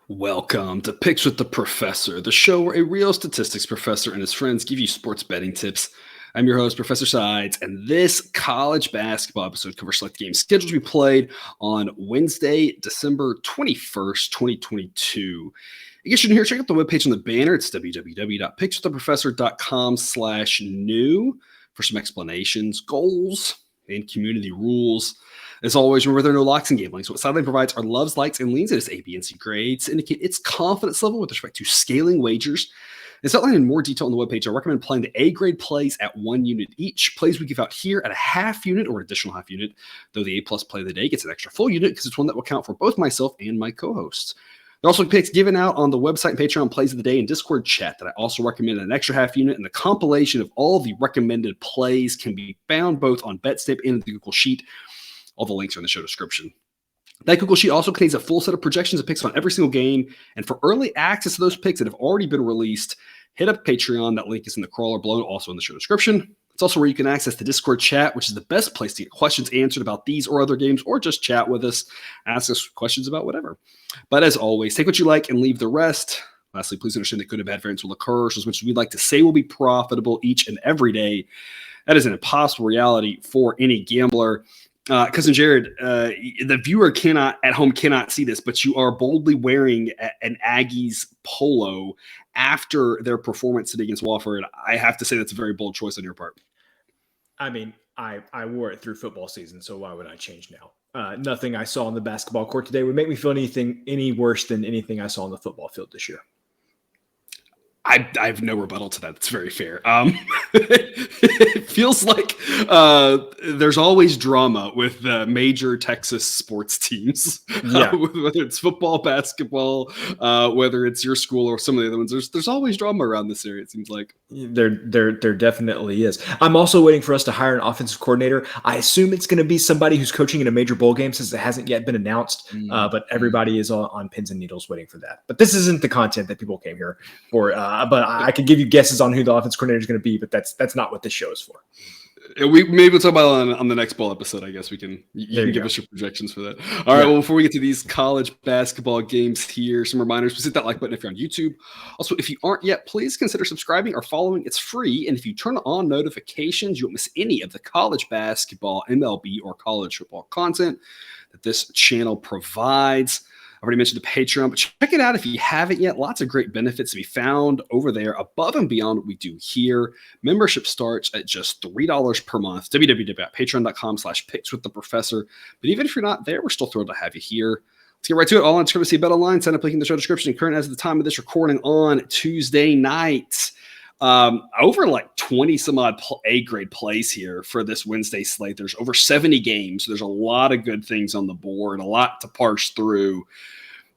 Welcome to Picks with the Professor, the show where a real statistics professor and his friends give you sports betting tips. I'm your host, Professor Sides, and this college basketball episode covers select games scheduled to be played on Wednesday, December 21st, 2022. In case you're new here, check out the webpage on the banner. It's www.pickswiththeprofessor.com/new for some explanations, goals, and community rules. As always, remember there are no locks and gambling. So what Sideline provides are loves, likes, and leans. It is A, B, and C grades to indicate its confidence level with respect to scaling wagers. It's outlined in more detail on the webpage. I recommend playing the A grade plays at 1 unit each. Plays we give out here at a half unit or additional half unit, though the A plus play of the day gets an extra full unit because it's one that will count for both myself and my co-hosts. There are also picks given out on the website and Patreon plays of the day and Discord chat that I also recommend an extra half unit, and the compilation of all the recommended plays can be found both on BetSnip and the Google Sheet. All the links are in the show description. That Google Sheet also contains a full set of projections and picks on every single game. And for early access to those picks that have already been released, hit up Patreon. That link is in the crawler below, also in the show description. It's also where you can access the Discord chat, which is the best place to get questions answered about these or other games, or just chat with us, ask us questions about whatever. But as always, take what you like and leave the rest. Lastly, please understand that good and bad variance will occur. So as much as we'd like to say will be profitable each and every day, that is an impossible reality for any gambler. Cousin Jared, the viewer at home cannot see this, but you are boldly wearing an Aggies polo after their performance today against Wofford. I have to say that's a very bold choice on your part. I mean, I wore it through football season, so why would I change now? Nothing I saw on the basketball court today would make me feel any worse than anything I saw on the football field this year. I have no rebuttal to that. That's very fair. It feels like there's always drama with the major Texas sports teams, whether it's football, basketball, whether it's your school or some of the other ones. There's always drama around this area, it seems like. There definitely is. I'm also waiting for us to hire an offensive coordinator. I assume it's going to be somebody who's coaching in a major bowl game since it hasn't yet been announced, but everybody is on pins and needles waiting for that. But this isn't the content that people came here for. But I could give you guesses on who the offense coordinator is going to be, but that's not what this show is for. Maybe we'll talk about it on the next ball episode. I guess you can give us your projections for that. All right. Well, before we get to these college basketball games here, some reminders. Please hit that like button if you're on YouTube. Also, if you aren't yet, please consider subscribing or following. It's free. And if you turn on notifications, you won't miss any of the college basketball, MLB, or college football content that this channel provides. I already mentioned the Patreon, but check it out if you haven't yet. Lots of great benefits to be found over there above and beyond what we do here. Membership starts at just $3 per month. www.patreon.com/pickswiththeprofessor. But even if you're not there, we're still thrilled to have you here. Let's get right to it. All on courtesy BetOnline. Sign up link in the show description. And current as of the time of this recording on Tuesday night. Over like 20 some odd A grade plays here for this Wednesday slate. There's over 70 games. So there's a lot of good things on the board, a lot to parse through.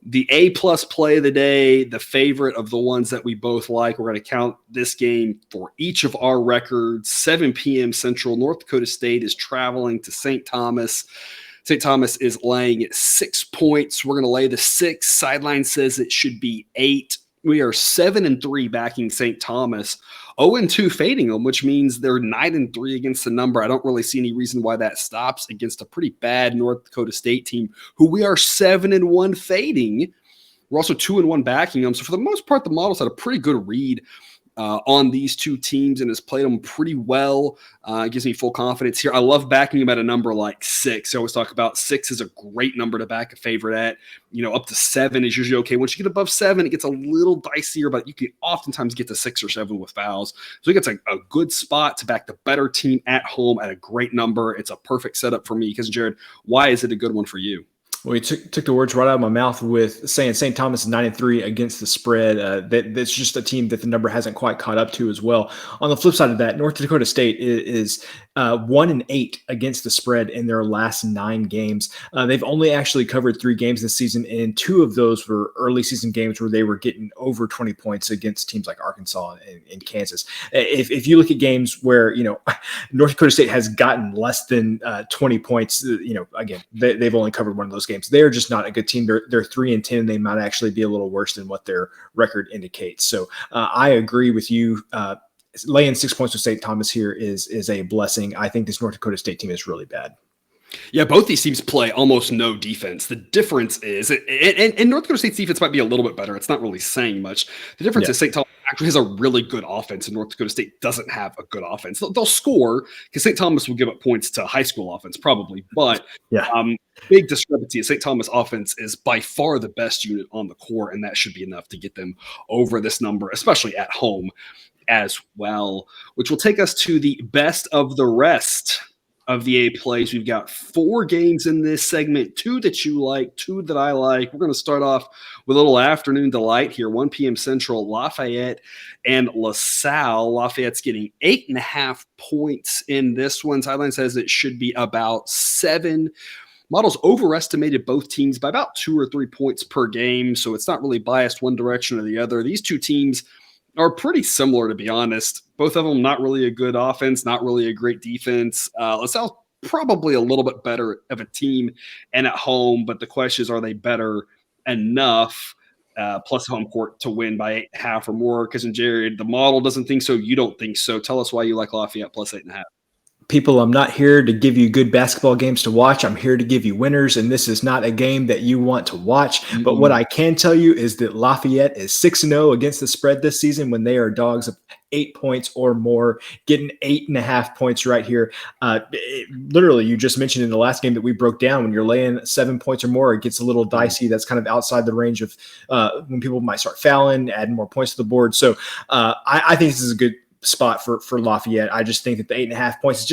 The A plus play of the day, the favorite of the ones that we both like. We're going to count this game for each of our records. 7 p.m. Central. North Dakota State is traveling to St. Thomas. St. Thomas is laying at 6 points. We're going to lay the 6. Sideline says it should be 8. We are 7-3 backing St. Thomas, 0-2 fading them, which means they're 9-3 against the number. I don't really see any reason why that stops against a pretty bad North Dakota State team, who we are 7-1 fading. We're also 2-1 backing them. So for the most part, the model's had a pretty good read on these two teams and has played them pretty well. It gives me full confidence here. I love backing them at a number like 6. I always talk about 6 is a great number to back a favorite at. Up to 7 is usually okay. Once you get above 7, it gets a little dicier, but you can oftentimes get to 6 or 7 with fouls. So it gets a good spot to back the better team at home at a great number. It's a perfect setup for me. Because, Jared, why is it a good one for you? Well, you took the words right out of my mouth with saying St. Thomas is 9-3 against the spread. That's just a team that the number hasn't quite caught up to as well. On the flip side of that, North Dakota State is 1-8 against the spread in their last 9 games. They've only actually covered 3 games this season, and 2 of those were early season games where they were getting over 20 points against teams like Arkansas and Kansas. If you look at games where North Dakota State has gotten less than 20 points, again they've only covered one of those games. They're just not a good team. They're 3-10. They might actually be a little worse than what their record indicates. So I agree with you. Laying 6 points with St. Thomas here is a blessing. I think this North Dakota State team is really bad. Yeah, both these teams play almost no defense. The difference is, and North Dakota State's defense might be a little bit better. It's not really saying much. The difference is St. Thomas actually has a really good offense, and North Dakota State doesn't have a good offense. They'll score because St. Thomas will give up points to high school offense probably, but big discrepancy. St. Thomas offense is by far the best unit on the court, and that should be enough to get them over this number, especially at home as well, which will take us to the best of the rest of the A plays. We've got 4 games in this segment, 2 that you like, 2 that I like. We're going to start off with a little afternoon delight here, 1 p.m. Central, Lafayette and LaSalle. Lafayette's getting 8.5 points in this one. Sideline says it should be about 7. Models overestimated both teams by about 2 or 3 points per game, so it's not really biased one direction or the other. These 2 teams are pretty similar, to be honest. Both of them not really a good offense, not really a great defense. LaSalle probably a little bit better of a team and at home, but the question is, are they better enough plus home court to win by 8.5 or more? Because, Jared, the model doesn't think so. You don't think so. Tell us why you like Lafayette plus 8.5. People, I'm not here to give you good basketball games to watch. I'm here to give you winners, and this is not a game that you want to watch. Mm-hmm. But what I can tell you is that Lafayette is 6-0 against the spread this season when they are dogs of 8 points or more, getting 8.5 points right here. Literally, you just mentioned in the last game that we broke down, when you're laying 7 points or more, it gets a little dicey. That's kind of outside the range of when people might start fouling, adding more points to the board. So I think this is a good spot for Lafayette. I just think that the 8.5 points is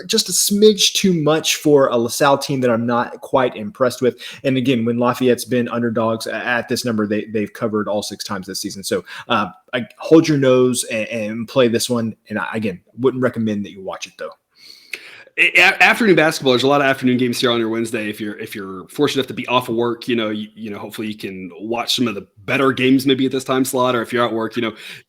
just a smidge too much for a LaSalle team that I'm not quite impressed with. And again, when Lafayette's been underdogs at this number, they've covered all 6 times this season. So I hold your nose and play this one. And I, again, wouldn't recommend that you watch it though. Afternoon basketball, there's a lot of afternoon games here on your Wednesday. If you're fortunate enough to be off of work, hopefully you can watch some of the better games maybe at this time slot, or if you're at work,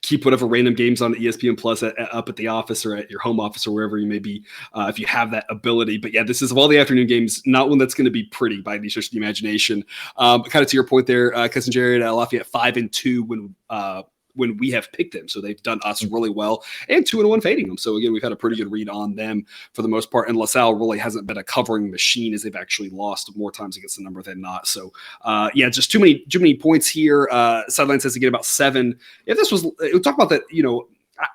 keep whatever random games on ESPN Plus up at the office or at your home office or wherever you may be, if you have that ability. But yeah, this is, of all the afternoon games, not one that's going to be pretty by any stretch of the imagination. Kind of to your point there, Cousin Jared, Lafayette 5-2 when we have picked them. So they've done us really well, and 2-1 fading them. So again, we've had a pretty good read on them for the most part. And LaSalle really hasn't been a covering machine, as they've actually lost more times against the number than not. So just too many points here. Sideline says to get about 7. If this was, we'll talk about that,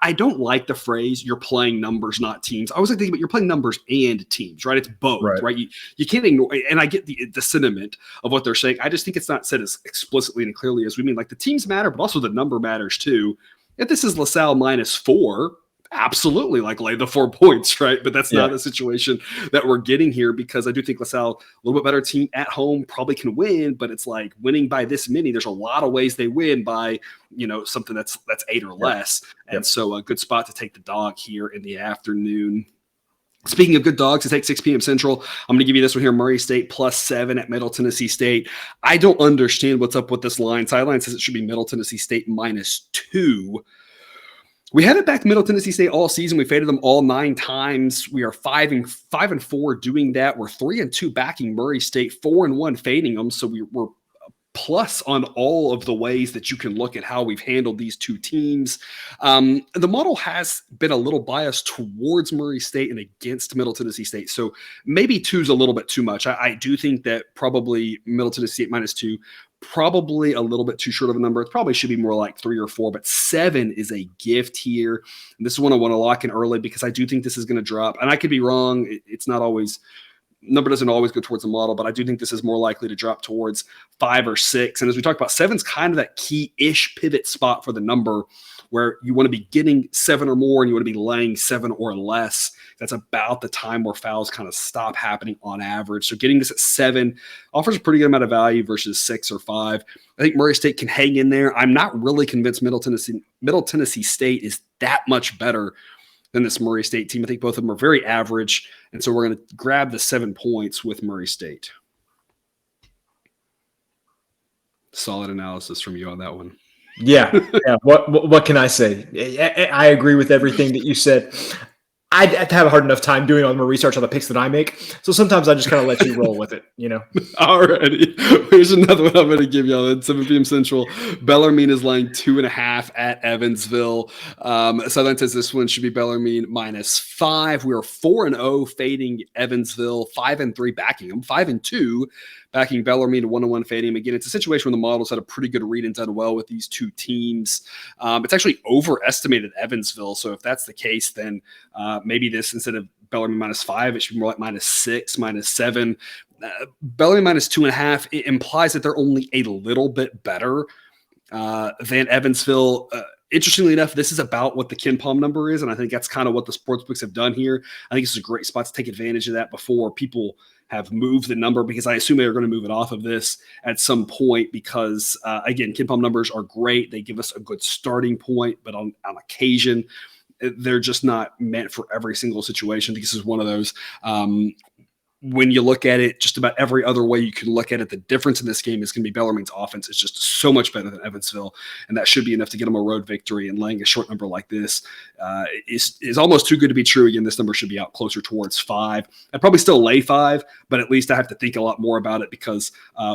I don't like the phrase "you're playing numbers, not teams." I was thinking about you're playing numbers and teams, right? It's both, right? You can't ignore, and I get the sentiment of what they're saying. I just think it's not said as explicitly and clearly as we mean. Like, the teams matter, but also the number matters too. If this is LaSalle -4, absolutely, like, lay the 4 points, right? But that's not the situation that we're getting here, because I do think LaSalle, a little bit better team at home, probably can win, but it's like winning by this many. There's a lot of ways they win by, something that's 8 or less. And so a good spot to take the dog here in the afternoon. Speaking of good dogs, to take 6 p.m. Central, I'm going to give you this one here, Murray State +7 at Middle Tennessee State. I don't understand what's up with this line. Sideline says it should be Middle Tennessee State -2. We haven't backed Middle Tennessee State all season. We faded them all 9 times. We are 5-4 doing that. We're 3-2 backing Murray State, 4-1 fading them. So we're plus on all of the ways that you can look at how we've handled these 2 teams. The model has been a little biased towards Murray State and against Middle Tennessee State. So maybe 2 is a little bit too much. I do think that probably Middle Tennessee State -2, probably a little bit too short of a number. It probably should be more like 3 or 4, but 7 is a gift here. And this is one I want to lock in early, because I do think this is going to drop. And I could be wrong. It's not always, number doesn't always go towards the model, but I do think this is more likely to drop towards 5 or 6. And as we talked about, 7's kind of that key-ish pivot spot for the number, where you want to be getting 7 or more and you want to be laying 7 or less. That's about the time where fouls kind of stop happening on average. So getting this at 7 offers a pretty good amount of value versus 6 or 5. I think Murray State can hang in there. I'm not really convinced Middle Tennessee State is that much better than this Murray State team. I think both of them are very average, and so we're going to grab the 7 points with Murray State. Solid analysis from you on that one. Yeah. What can I say? I agree with everything that you said. I have a hard enough time doing all my research on the picks that I make. So sometimes I just kind of let you roll with it, Alrighty. Here's another one I'm going to give y'all at 7 p.m. Central. Bellarmine is laying 2.5 at Evansville. Southern says this one should be Bellarmine -5. We are 4-0 fading Evansville, 5-3 backing them, 5-2 backing Bellarmine, 1-1 fading them. Again, it's a situation where the models had a pretty good read and done well with these two teams. It's actually overestimated Evansville. So if that's the case, then maybe this, instead of Bellarmine -5, it should be more like -6, -7. Bellarmine -2.5, it implies that they're only a little bit better than Evansville. Interestingly enough, this is about what the KenPom number is, and I think that's kind of what the sportsbooks have done here. I think this is a great spot to take advantage of that before people have moved the number, because I assume they're going to move it off of this at some point because, again, KenPom numbers are great. They give us a good starting point, but on occasion, they're just not meant for every single situation. I think this is one of those. When you look at it, just about every other way you can look at it, the difference in this game is going to be Bellarmine's offense is just so much better than Evansville, and that should be enough to get them a road victory. And laying a short number like this is almost too good to be true. Again, this number should be out closer towards 5. I'd probably still lay 5, but at least I have to think a lot more about it because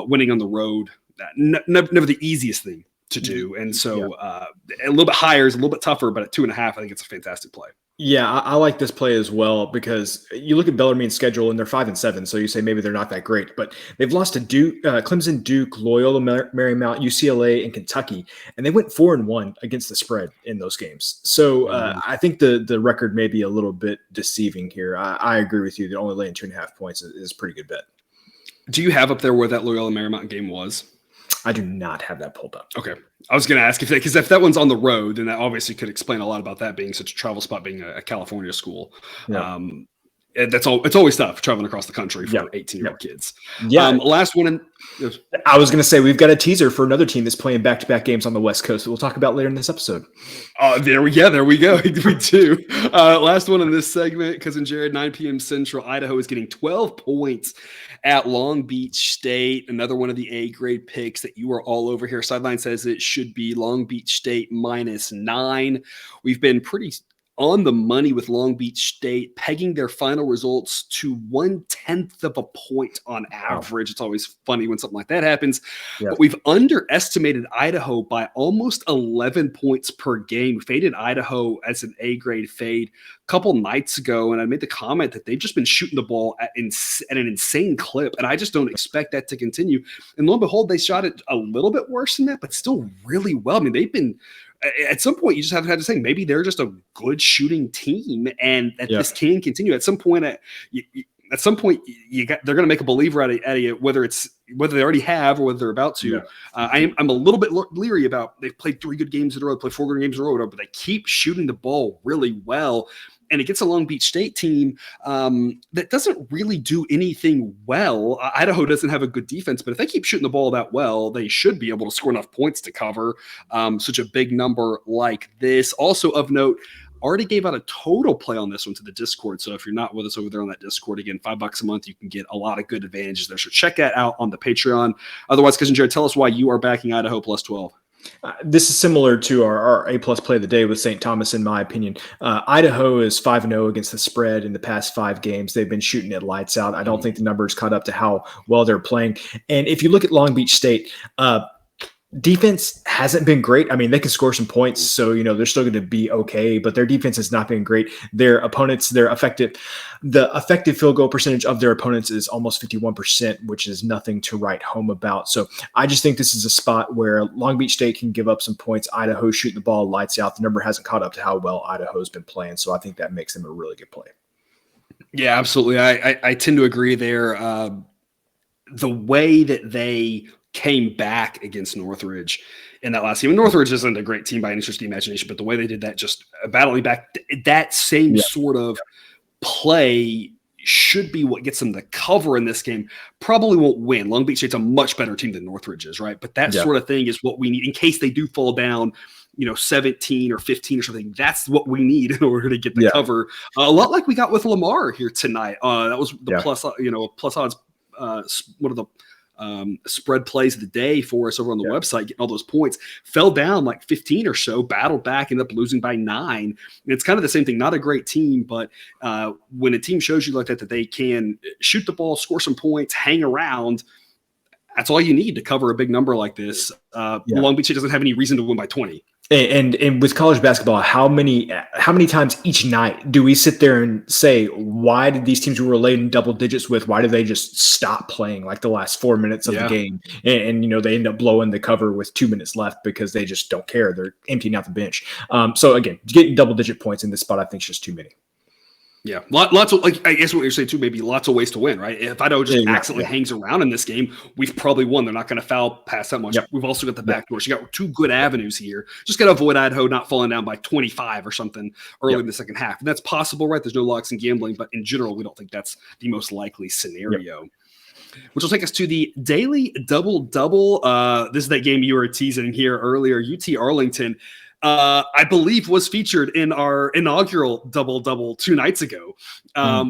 winning on the road, never the easiest thing to do. And so a little bit higher is a little bit tougher, but at 2.5, I think it's a fantastic play. Yeah, I like this play as well because you look at Bellarmine's schedule and they're 5-7. So you say maybe they're not that great, but they've lost to Duke, Clemson, Duke, Loyola, Marymount, UCLA, and Kentucky, and they went 4-1 against the spread in those games. So I think the record may be a little bit deceiving here. I agree with you that only laying 2.5 points is a pretty good bet. Do you have up there where that Loyola Marymount game was? I do not have that pulled up. Okay. I was going to ask because if that one's on the road, then that obviously could explain a lot about that being such a travel spot, being a California school. Yeah. It's always tough traveling across the country for 18-year-old kids. Yeah. Last one. I was going to say we've got a teaser for another team that's playing back-to-back games on the West Coast that we'll talk about later in this episode. There we go. We do. Last one in this segment, Cousin Jared, 9 p.m. Central. Idaho is getting 12 points at Long Beach State. Another one of the A-grade picks that you are all over here. Sideline says it should be Long Beach State -9. We've been pretty on the money with Long Beach State, pegging their final results to 1/10 of a point on average. Wow. It's always funny when something like that happens. But we've underestimated Idaho by almost 11 points per game. We faded Idaho as an A-grade fade a couple nights ago, and I made the comment that they've just been shooting the ball at an insane clip, and I just don't expect that to continue. And lo and behold, they shot it a little bit worse than that, but still really well. I mean, they've been – at some point, you just have to say maybe they're just a good shooting team, and that this can continue. At some point, they're going to make a believer out of you, whether they already have or whether they're about to. I'm a little bit leery about. They've played 3 good games in a row, played 4 good games in a row, but they keep shooting the ball really well. And it gets a Long Beach State team that doesn't really do anything well. Idaho doesn't have a good defense, but if they keep shooting the ball that well, they should be able to score enough points to cover such a big number like this. Also of note, already gave out a total play on this one to the Discord. So if you're not with us over there on that Discord, again, $5 a month, you can get a lot of good advantages there. So check that out on the Patreon. Otherwise, Cousin Jared, tell us why you are backing Idaho +12. This is similar to our A-plus play of the day with St. Thomas, in my opinion. Idaho is 5-0 against the spread in the past 5 games. They've been shooting it lights out. I don't think the numbers caught up to how well they're playing. And if you look at Long Beach State, defense hasn't been great. I mean, they can score some points, so they're still going to be okay. But their defense has not been great. Their opponents, the effective field goal percentage of their opponents is almost 51%, which is nothing to write home about. So I just think this is a spot where Long Beach State can give up some points. Idaho shooting the ball lights out. The number hasn't caught up to how well Idaho's been playing, so I think that makes them a really good play. Yeah, absolutely. I tend to agree there. The way that they came back against Northridge in that last game. And Northridge isn't a great team by any stretch of the imagination, but the way they did that, just battling back, that same sort of play should be what gets them the cover in this game. Probably won't win. Long Beach State's a much better team than Northridge is, right? But that sort of thing is what we need in case they do fall down, 17 or 15 or something. That's what we need in order to get the cover. A lot like we got with Lamar here tonight. That was the plus odds. One of the spread plays of the day for us over on the website, getting all those points, fell down like 15 or so, battled back, ended up losing by 9. And it's kind of the same thing. Not a great team, but when a team shows you like that they can shoot the ball, score some points, hang around, that's all you need to cover a big number like this. Long Beach doesn't have any reason to win by 20. And with college basketball, how many times each night do we sit there and say, why did these teams we were late in double digits with, why did they just stop playing like the last 4 minutes of the game? And they end up blowing the cover with 2 minutes left because they just don't care. They're emptying out the bench. So again, getting double digit points in this spot, I think is just too many. Yeah, lots of, like, I guess what you're saying too, maybe lots of ways to win, right? If Idaho just accidentally hangs around in this game, we've probably won. They're not going to foul past that much. We've also got the back door. So you got 2 good avenues here. Just got to avoid Idaho not falling down by 25 or something early in the second half. And that's possible, right? There's no locks in gambling, but in general, we don't think that's the most likely scenario. Which will take us to the daily double-double. This is that game you were teasing here earlier. UT Arlington, I believe, was featured in our inaugural double-double 2 nights ago,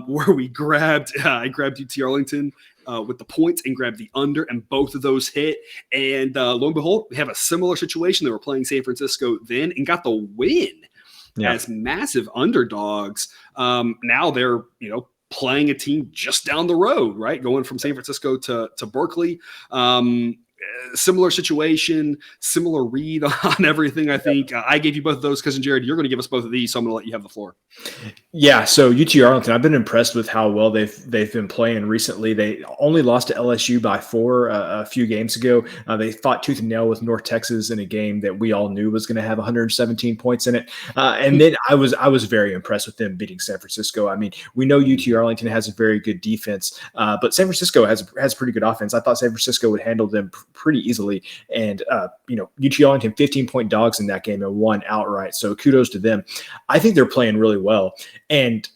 where we I grabbed UT Arlington with the points and grabbed the under, and both of those hit. And lo and behold, we have a similar situation. They were playing San Francisco then and got the win as massive underdogs. Now they're, playing a team just down the road, right? Going from San Francisco to Berkeley. Similar situation, similar read on everything, I think. I gave you both of those, Cousin Jared. You're going to give us both of these, so I'm going to let you have the floor. Yeah, so UT Arlington, I've been impressed with how well they've been playing recently. They only lost to LSU by 4 a few games ago. They fought tooth and nail with North Texas in a game that we all knew was going to have 117 points in it. And then I was very impressed with them beating San Francisco. I mean, we know UT Arlington has a very good defense, but San Francisco has pretty good offense. I thought San Francisco would handle them pretty easily. And, UT Arlington, 15-point dogs in that game and won outright. So kudos to them. I think they're playing really well. And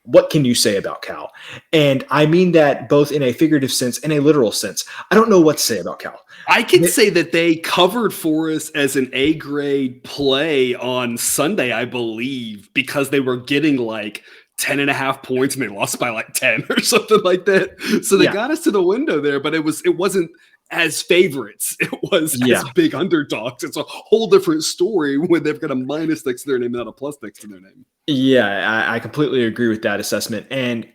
what can you say about Cal? And I mean that both in a figurative sense and a literal sense. I don't know what to say about Cal. I can say that they covered for us as an A-grade play on Sunday, I believe, because they were getting like 10.5 points and they lost by like 10 or something like that. So they got us to the window there, but it wasn't as favorites. It was as big underdogs. It's a whole different story when they've got a minus next to their name, not a plus next to their name. Yeah, I completely agree with that assessment. And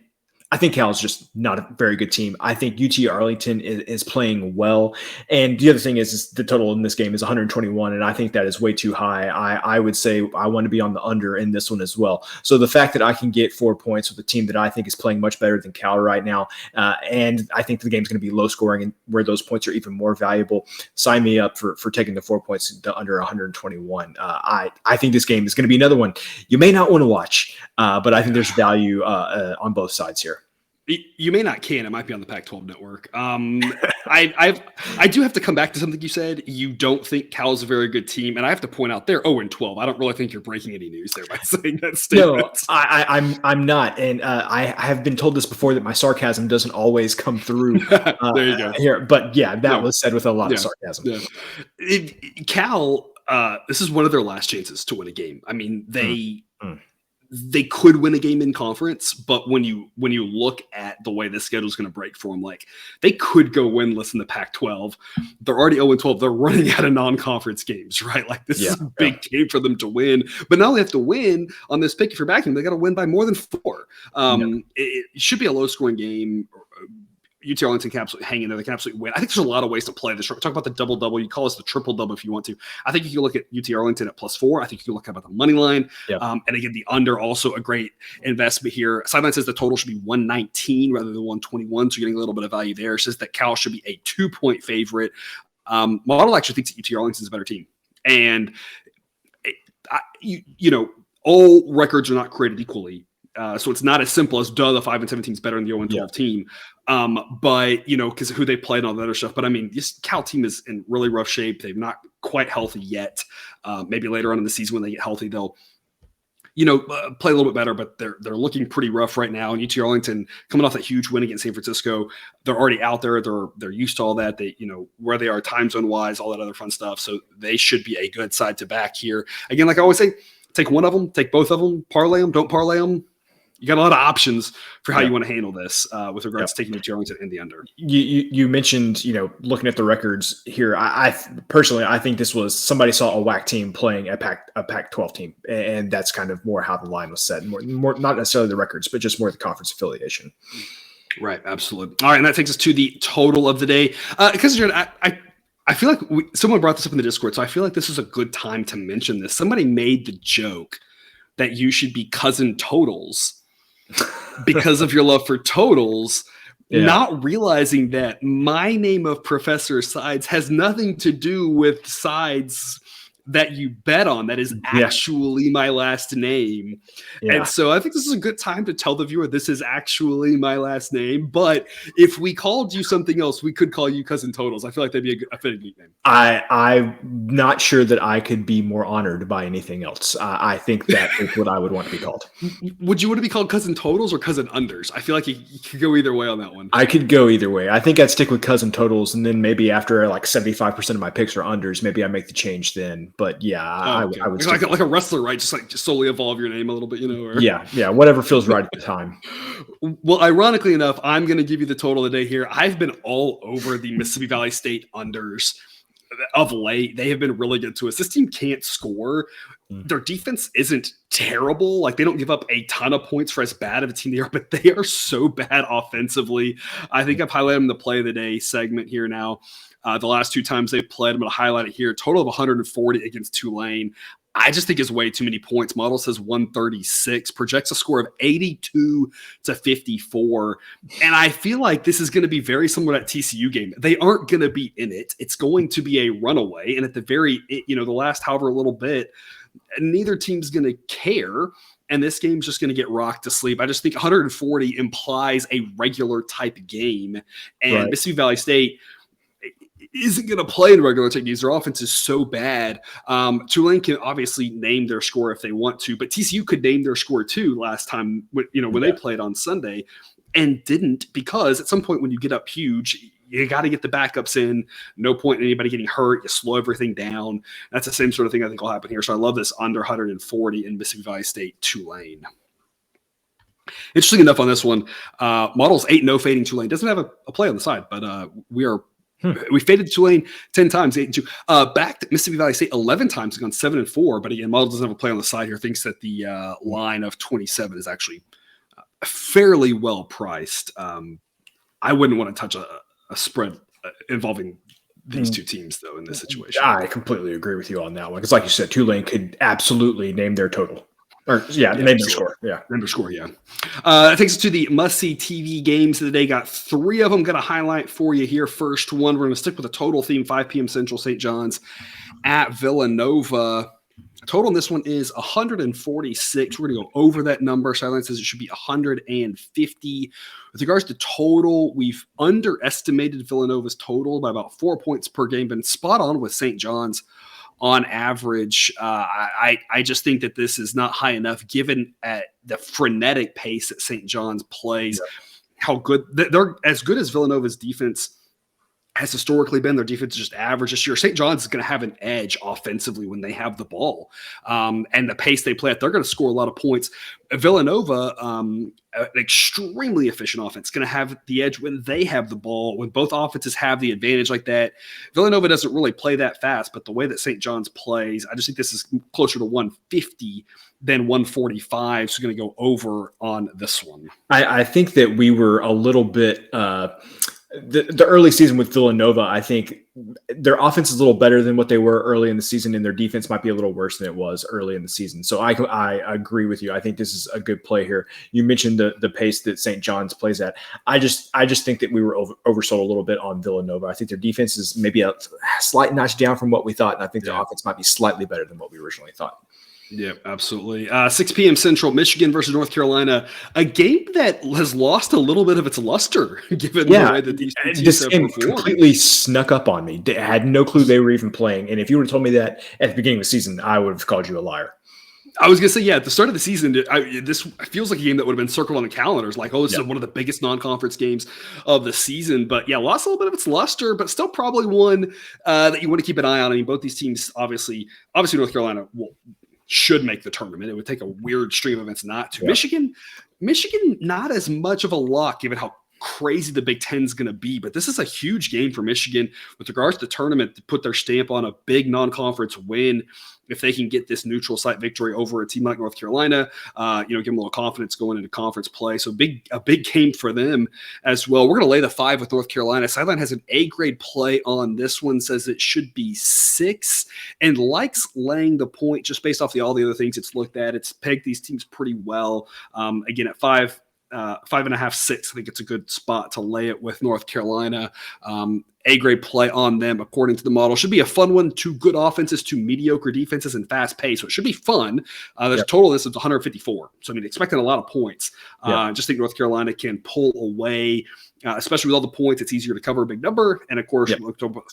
I think Cal is just not a very good team. I think UT Arlington is playing well. And the other thing is the total in this game is 121, and I think that is way too high. I would say I want to be on the under in this one as well. So the fact that I can get 4 points with a team that I think is playing much better than Cal right now, and I think the game's going to be low scoring and where those points are even more valuable, sign me up for taking the 4 points to under 121. I think this game is going to be another one you may not want to watch, but I think there's value on both sides here. You may not can. It might be on the Pac-12 network. I do have to come back to something you said. You don't think Cal's a very good team, and I have to point out they're 0-12. I don't really think you're breaking any news there by saying that statement. No, I'm not, and I have been told this before that my sarcasm doesn't always come through. There you go. Here, but that was said with a lot of sarcasm. Yeah. Cal, this is one of their last chances to win a game. I mean, they could win a game in conference, but when you look at the way this schedule is going to break for them, like they could go winless in the Pac-12. They're already 0-12. They're running out of non-conference games, right? Like this is a big game for them to win. But not only have to win on this pick if you're backing, they got to win by more than 4. It should be a low-scoring game. UT Arlington can absolutely hang in there. They can absolutely win. I think there's a lot of ways to play this. Talk about the double-double. You call this the triple-double if you want to. I think you can look at UT Arlington at +4. I think you can look at the money line. And again, the under, also a great investment here. Sideline says the total should be 119 rather than 121, so you're getting a little bit of value there. It says that Cal should be a 2-point favorite. Model actually thinks that UT Arlington is a better team. And, all records are not created equally. So it's not as simple as the 5-17 is better than the 0-12 team. But, because of who they played and all that other stuff. But I mean, this Cal team is in really rough shape. They're not quite healthy yet. Maybe later on in the season when they get healthy, they'll, play a little bit better, but they're looking pretty rough right now. And UT Arlington coming off that huge win against San Francisco, they're already out there. They're used to all that. They, where they are time zone wise, all that other fun stuff. So they should be a good side to back here. Again, like I always say, take one of them, take both of them, parlay them, don't parlay them. you got a lot of options for how you want to handle this with regards to taking the Arlington and the under. You mentioned, looking at the records here. I personally, I think this was somebody saw a WAC team playing a Pac-12 team, and that's kind of more how the line was set. More not necessarily the records, but just more the conference affiliation. Right, absolutely. All right, and that takes us to the total of the day. Because I feel like someone brought this up in the Discord, so I feel like this is a good time to mention this. Somebody made the joke that you should be cousin totals because of your love for totals, not realizing that my name of Professor Sides has nothing to do with sides that you bet on. That is actually my last name. And so I think this is a good time to tell the viewer this is actually my last name. But if we called you something else, we could call you Cousin Totals. I feel like that'd be a fitting nickname. I'm not sure that I could be more honored by anything else. I think that is what I would want to be called. Would you want to be called Cousin Totals or Cousin Unders? I feel like you could go either way on that one. I could go either way. I think I'd stick with Cousin Totals, and then maybe after like 75% of my picks are unders, maybe I make the change then. But I would like a wrestler, right? Just slowly evolve your name a little bit, Or... Yeah, whatever feels right at the time. Well, ironically enough, I'm going to give you the total of the day here. I've been all over the Mississippi Valley State unders of late. They have been really good to us. This team can't score. Their defense isn't terrible. Like, they don't give up a ton of points for as bad of a team they are, but they are so bad offensively. I think I've highlighted them in the play of the day segment here now. The last two times they've played, I'm going to highlight it here. Total of 140 against Tulane. I just think is way too many points. Model says 136, projects a score of 82 to 54. And I feel like this is going to be very similar to that TCU game. They aren't going to be in it. It's going to be a runaway. And at the the last however little bit, neither team's going to care. And this game's just going to get rocked to sleep. I just think 140 implies a regular type game. And Mississippi Valley State isn't going to play in regular techniques. Their offense is so bad. Tulane can obviously name their score if they want to, but TCU could name their score too last time, when they played on Sunday, and didn't, because at some point when you get up huge, you got to get the backups in. No point in anybody getting hurt. You slow everything down. That's the same sort of thing I think will happen here. So I love this under 140 in Mississippi Valley State Tulane. Interesting enough on this one, Models 8-0 fading Tulane. Doesn't have a play on the side, but we faded Tulane 10 times, 8-2. Back to Mississippi Valley State 11 times, gone 7-4. But again, Model doesn't have a play on the side here. Thinks that the line of 27 is actually fairly well priced. I wouldn't want to touch a spread involving these two teams, though, in this situation. I completely agree with you on that one. Because like you said, Tulane could absolutely name their total. Name their score. Yeah. Name their score, yeah. That takes us to the must-see TV games of the day. Got three of them. Going to highlight for you here. First one, we're going to stick with a total theme, 5 p.m. Central, St. John's at Villanova. Total in this one is 146. We're going to go over that number. Sideline says it should be 150. With regards to total, we've underestimated Villanova's total by about 4 points per game, been spot on with St. John's on average. I just think that this is not high enough given at the frenetic pace that St. John's plays, how good they're as good as Villanova's defense has historically been. Their defense is just average this year. St. John's is going to have an edge offensively when they have the ball. And the pace they play at, they're going to score a lot of points. Villanova, an extremely efficient offense, going to have the edge when they have the ball, when both offenses have the advantage like that. Villanova doesn't really play that fast, but the way that St. John's plays, I just think this is closer to 150 than 145. So going to go over on this one. I think that we were a little bit the early season with Villanova, I think their offense is a little better than what they were early in the season, and their defense might be a little worse than it was early in the season. So I agree with you. I think this is a good play here. You mentioned the pace that St. John's plays at. I just think that we were oversold a little bit on Villanova. I think their defense is maybe a slight notch down from what we thought, and I think their offense might be slightly better than what we originally thought. Yeah, absolutely. 6 p.m. Central, Michigan versus North Carolina, a game that has lost a little bit of its luster given the way that these two teams have performed. Completely snuck up on me. I had no clue they were even playing. And if you would have told me that at the beginning of the season, I would have called you a liar. I was going to say, at the start of the season, this feels like a game that would have been circled on the calendars. Like, this is one of the biggest non-conference games of the season. But, lost a little bit of its luster, but still probably one that you want to keep an eye on. I mean, both these teams, obviously North Carolina will should make the tournament. It would take a weird stream of events not to. Yeah. Michigan, not as much of a lock given how crazy the Big Ten is going to be, but this is a huge game for Michigan with regards to the tournament to put their stamp on a big non-conference win. If they can get this neutral site victory over a team like North Carolina, give them a little confidence going into conference play. So a big game for them as well. We're going to lay the 5 with North Carolina. Sideline has an A grade play on this one, says it should be 6, and likes laying the point just based off all the other things it's looked at. It's pegged these teams pretty well. Again, at 5.5, 6. I think it's a good spot to lay it with North Carolina. A grade play on them according to the model. Should be a fun one. 2 good offenses, 2 mediocre defenses, and fast pace. So it should be fun. There's a total of this is 154. So I mean, expecting a lot of points. Just think North Carolina can pull away. Especially with all the points, it's easier to cover a big number. And of course,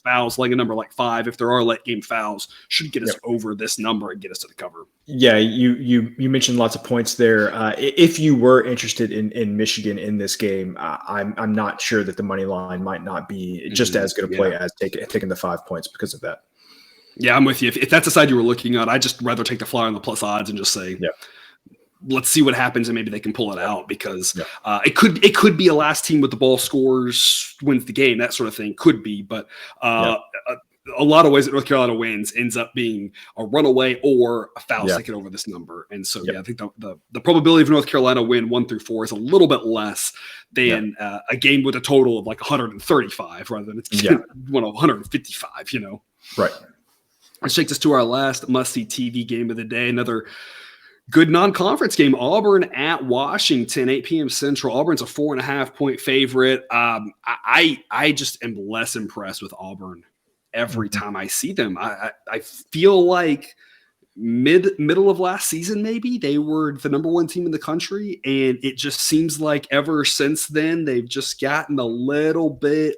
fouls, laying a number like 5, if there are late game fouls, should get us over this number and get us to the cover. Yeah, you mentioned lots of points there. If you were interested in Michigan in this game, I'm not sure that the money line might not be just as good a play as taking the 5 points because of that. Yeah, I'm with you. If that's the side you were looking at, I'd just rather take the flyer on the plus odds and just say, let's see what happens, and maybe they can pull it out because it could be a last team with the ball scores wins the game, that sort of thing could be, but a lot of ways that North Carolina wins ends up being a runaway or a foul taken over this number. And so, I think the probability of North Carolina win 1 through 4 is a little bit less than a game with a total of like 135 rather than 155, Right. Let's take this to our last must-see TV game of the day. Another good non-conference game. Auburn at Washington, 8 p.m. Central. Auburn's a 4.5-point favorite. I just am less impressed with Auburn every time I see them. I feel like middle of last season, maybe they were the number 1 team in the country, and it just seems like ever since then they've just gotten a little bit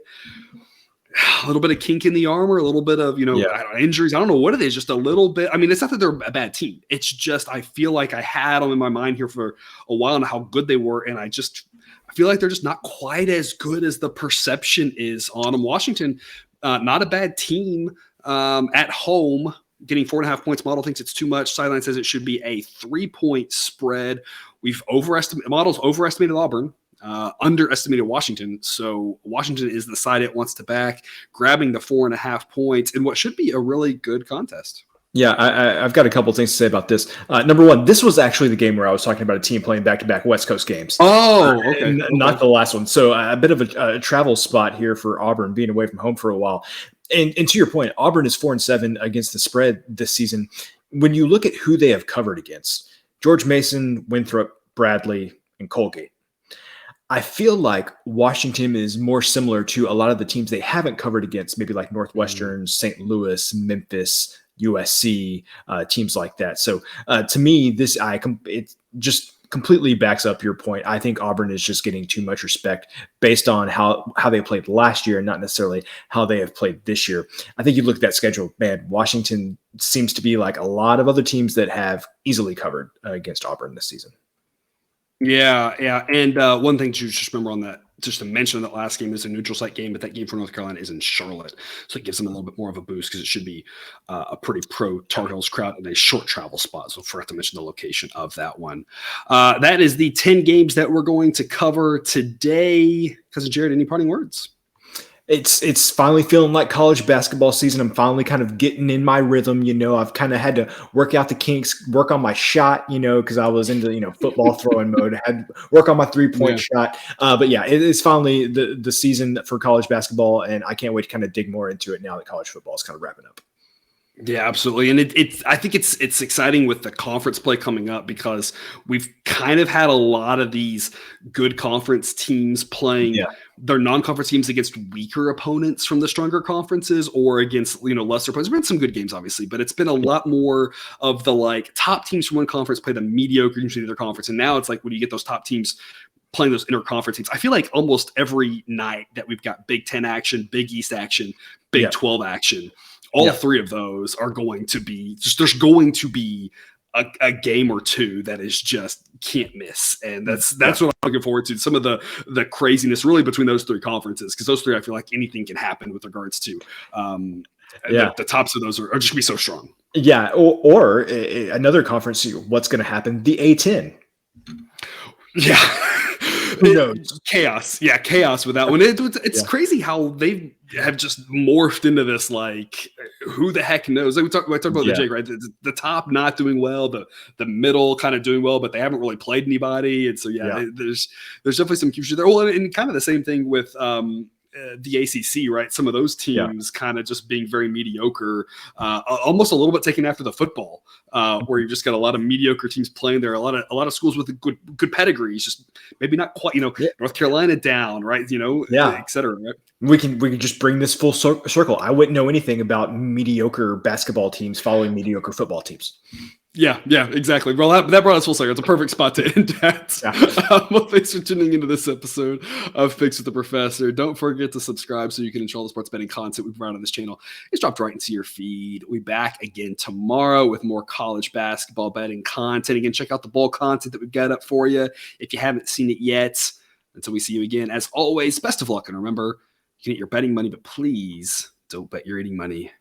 of kink in the armor, a little bit of, injuries. I don't know what it is, just a little bit. I mean, it's not that they're a bad team. It's just, I feel like I had them in my mind here for a while and how good they were. And I feel like they're just not quite as good as the perception is on them. Washington, not a bad team at home, getting 4.5 points. Model thinks it's too much. Sideline says it should be a 3-point spread. Models overestimated Auburn. Underestimated Washington. So Washington is the side it wants to back, grabbing the 4.5 points in what should be a really good contest. Yeah, I've got a couple of things to say about this. Number one, this was actually the game where I was talking about a team playing back-to-back West Coast games. Oh, okay. Not the last one. So a bit of a travel spot here for Auburn, being away from home for a while. And to your point, Auburn is 4-7 against the spread this season. When you look at who they have covered against, George Mason, Winthrop, Bradley, and Colgate. I feel like Washington is more similar to a lot of the teams they haven't covered against, maybe like Northwestern, St. Louis, Memphis, USC, teams like that. So to me, it just completely backs up your point. I think Auburn is just getting too much respect based on how they played last year and not necessarily how they have played this year. I think you look at that schedule, man, Washington seems to be like a lot of other teams that have easily covered against Auburn this season. Yeah. And one thing to just remember on that, just to mention that last game is a neutral site game, but that game for North Carolina is in Charlotte. So it gives them a little bit more of a boost because it should be a pretty pro Tar Heels crowd in a short travel spot. So forgot to mention the location of that one. That is the 10 games that we're going to cover today. Cousin Jared, any parting words? It's finally feeling like college basketball season. I'm finally kind of getting in my rhythm. I've kind of had to work out the kinks, work on my shot, because I was into, football throwing mode. I had to work on my 3-point shot. But yeah, it is finally the season for college basketball, and I can't wait to kind of dig more into it now that college football is kind of wrapping up. Yeah, absolutely. And I think it's exciting with the conference play coming up because we've kind of had a lot of these good conference teams playing their non-conference teams against weaker opponents from the stronger conferences or against, lesser opponents. There's been some good games, obviously, but it's been a lot more of the top teams from one conference play the mediocre teams from the other conference. And now it's like when you get those top teams playing those interconference teams, I feel like almost every night that we've got Big 10 action, Big East action, Big 12 action, all 3 of those are going to be there's going to be a game or two that is just can't miss. And that's what I'm looking forward to. Some of the craziness really between those 3 conferences, because those 3, I feel like anything can happen with regards to Yeah. The tops of those are just going to be so strong. Yeah. Or another conference, what's going to happen? The A10. Yeah. Who knows? Chaos. Yeah, chaos with that one. It's crazy how they have just morphed into this, like, who the heck knows? Like we talked about the Jake, right? The top not doing well, the middle kind of doing well, but they haven't really played anybody. And so, there's definitely some confusion there. Well, and kind of the same thing with the ACC, right? Some of those teams kind of just being very mediocre, almost a little bit taken after the football, where you just got a lot of mediocre teams playing there. A lot of schools with good pedigrees, just maybe not quite. North Carolina down, right? Et cetera. Right? We can just bring this full circle. I wouldn't know anything about mediocre basketball teams following mediocre football teams. Yeah, exactly. Well, that brought us full circle. It's a perfect spot to end at. Well, thanks for tuning into this episode of Picks with the Professor. Don't forget to subscribe so you can enjoy all the sports betting content we provide on this channel. It's dropped right into your feed. We'll be back again tomorrow with more college basketball betting content. Again, check out the bowl content that we've got up for you if you haven't seen it yet. Until we see you again, as always, best of luck. And remember, you can get your betting money, but please don't bet your eating money.